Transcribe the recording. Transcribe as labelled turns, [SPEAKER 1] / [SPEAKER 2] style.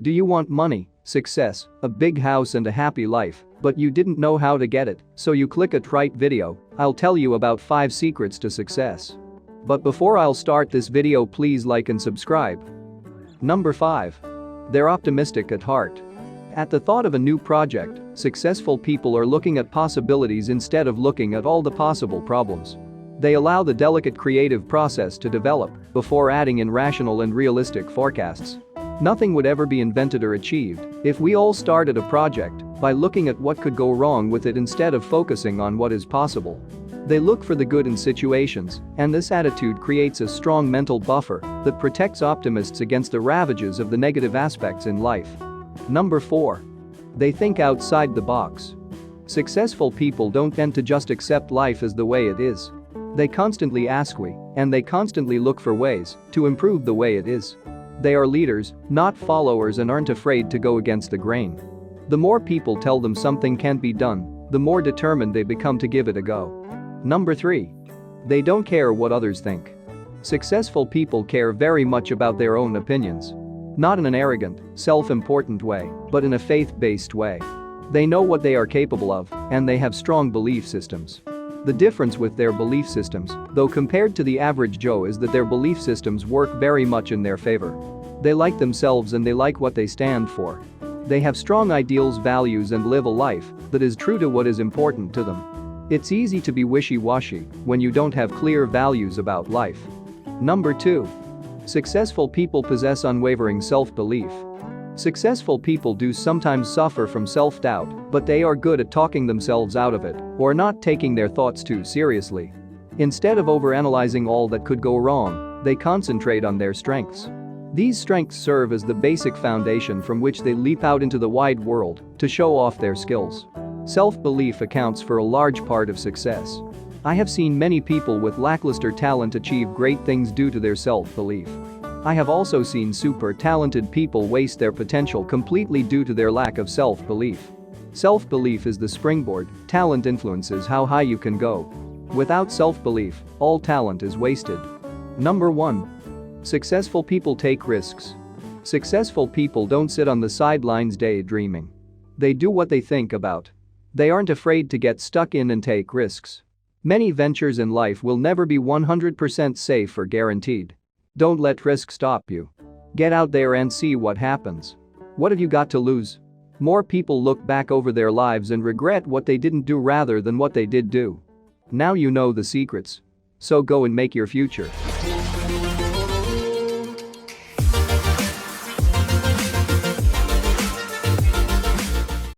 [SPEAKER 1] Do you want money, success, a big house and a happy life, but you didn't know how to get it, so you click a right video? I'll tell you about 5 secrets to success. But before I'll start this video, please like and subscribe. Number 5. They're optimistic at heart. At the thought of a new project, successful people are looking at possibilities instead of looking at all the possible problems. They allow the delicate creative process to develop before adding in rational and realistic forecasts. Nothing would ever be invented or achieved if we all started a project by looking at what could go wrong with it instead of focusing on what is possible. They look for the good in situations, and this attitude creates a strong mental buffer that protects optimists against the ravages of the negative aspects in life. Number 4. They think outside the box. Successful people don't tend to just accept life as the way it is. They constantly ask why, and they constantly look for ways to improve the way it is. They are leaders, not followers, and aren't afraid to go against the grain. The more people tell them something can't be done, the more determined they become to give it a go. Number 3. They don't care what others think. Successful people care very much about their own opinions. Not in an arrogant, self-important way, but in a faith-based way. They know what they are capable of, and they have strong belief systems. The difference with their belief systems, though, compared to the average Joe, is that their belief systems work very much in their favor. They like themselves and they like what they stand for. They have strong ideals, values, and live a life that is true to what is important to them. It's easy to be wishy-washy when you don't have clear values about life. Number 2. Successful people possess unwavering self-belief. Successful people do sometimes suffer from self-doubt, but they are good at talking themselves out of it or not taking their thoughts too seriously. Instead of overanalyzing all that could go wrong, they concentrate on their strengths. These strengths serve as the basic foundation from which they leap out into the wide world to show off their skills. Self-belief accounts for a large part of success. I have seen many people with lackluster talent achieve great things due to their self-belief. I have also seen super talented people waste their potential completely due to their lack of self-belief. Self-belief is the springboard. Talent influences how high you can go. Without self-belief, all talent is wasted. Number 1. Successful people take risks. Successful people don't sit on the sidelines daydreaming. They do what they think about. They aren't afraid to get stuck in and take risks. Many ventures in life will never be 100% safe or guaranteed. Don't let risk stop you. Get out there and see what happens. What have you got to lose? More people look back over their lives and regret what they didn't do rather than what they did do. Now you know the secrets. So go and make your future.